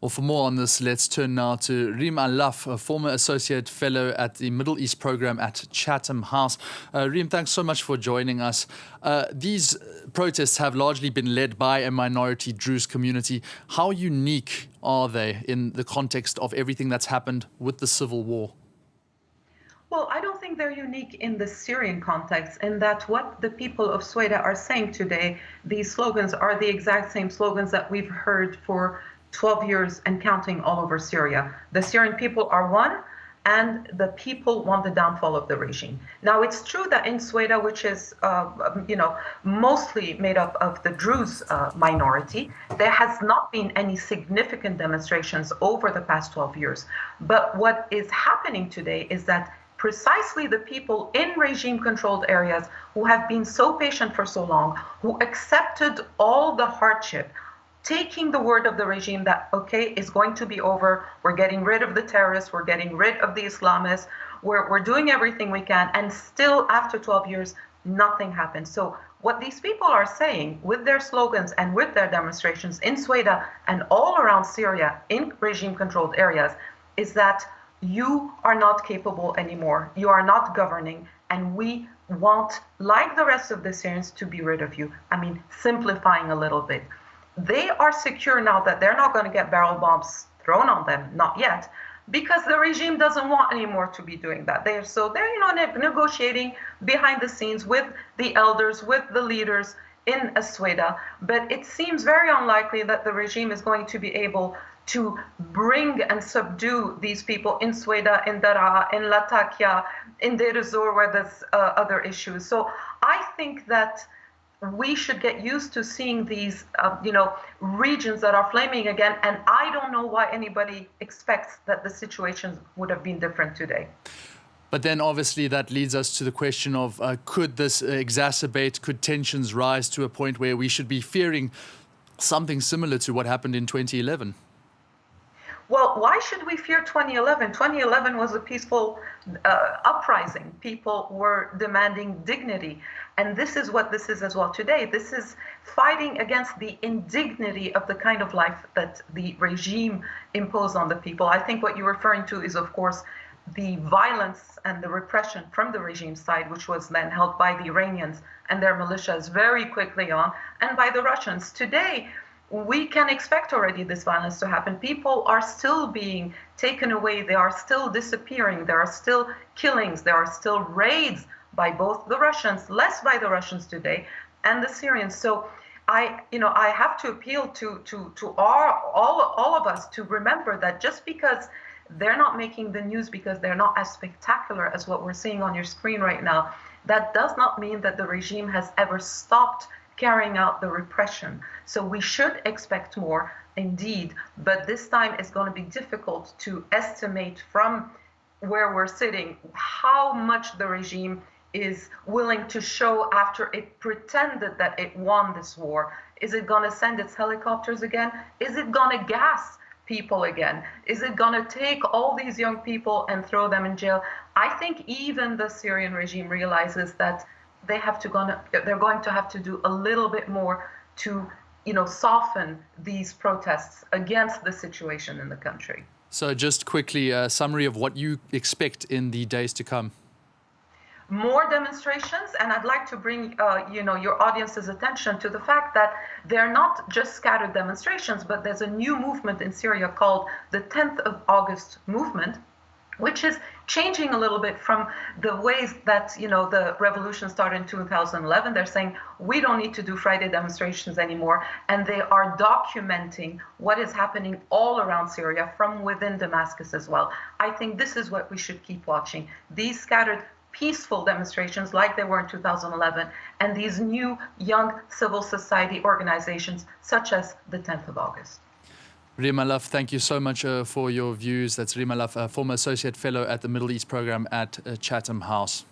Well, for more on this, let's turn now to Rime Allaf, a former associate fellow at the Middle East program at Chatham House. Rime, thanks so much for joining us. These protests have largely been led by a minority Druze community. How unique are they in the context of everything that's happened with the civil war? Well, I don't think they're unique in the Syrian context, in that what the people of Sweida are saying today, these slogans are the exact same slogans that we've heard for 12 years and counting all over Syria. The Syrian people are one, and the people want the downfall of the regime. Now, it's true that in Sweida, which is mostly made up of the Druze minority, there has not been any significant demonstrations over the past 12 years. But what is happening today is that precisely the people in regime-controlled areas who have been so patient for so long, who accepted all the hardship, taking the word of the regime that, okay, it's going to be over, we're getting rid of the terrorists, we're getting rid of the Islamists, we're doing everything we can, and still after 12 years, nothing happened. So what these people are saying with their slogans and with their demonstrations in Sweida and all around Syria in regime-controlled areas is that you are not capable anymore, you are not governing, and we want, like the rest of the Syrians, to be rid of you. I mean, simplifying a little bit. They are secure now that they're not going to get barrel bombs thrown on them, not yet, because the regime doesn't want anymore to be doing that. They're negotiating behind the scenes with the elders, with the leaders in Sweida, but it seems very unlikely that the regime is going to be able to bring and subdue these people in Sweida, in Daraa, in Latakia, in Deir ez-Zor, where there's other issues. So I think that we should get used to seeing these, regions that are flaming again. And I don't know why anybody expects that the situation would have been different today. But then obviously that leads us to the question of could this exacerbate, could tensions rise to a point where we should be fearing something similar to what happened in 2011? Well, why should we fear 2011? 2011 was a peaceful uprising. People were demanding dignity. And this is what this is as well today. This is fighting against the indignity of the kind of life that the regime imposed on the people. I think what you're referring to is, of course, the violence and the repression from the regime side, which was then held by the Iranians and their militias very quickly on, and by the Russians. Today, we can expect already this violence to happen. People are still being taken away. They are still disappearing. There are still killings. There are still raids by both the Russians, less by the Russians today, and the Syrians. So I have to appeal to all of us to remember that just because they're not making the news, because they're not as spectacular as what we're seeing on your screen right now, that does not mean that the regime has ever stopped carrying out the repression. So we should expect more indeed, but this time it's going to be difficult to estimate from where we're sitting how much the regime is willing to show after it pretended that it won this war. Is it going to send its helicopters again? Is it going to gas people again? Is it going to take all these young people and throw them in jail? I think even the Syrian regime realizes that they're going to have to do a little bit more to, soften these protests against the situation in the country. So just quickly, a summary of what you expect in the days to come. More demonstrations, and I'd like to bring your audience's attention to the fact that they're not just scattered demonstrations, but there's a new movement in Syria called the 10th of August movement, which is changing a little bit from the ways that the revolution started in 2011. They're saying we don't need to do Friday demonstrations anymore, and they are documenting what is happening all around Syria from within Damascus as well. I think this is what we should keep watching. These scattered peaceful demonstrations like they were in 2011, and these new young civil society organizations such as the 10th of August. Rime Allaf, thank you so much for your views. That's Rime Allaf, a former associate fellow at the Middle East program at Chatham House.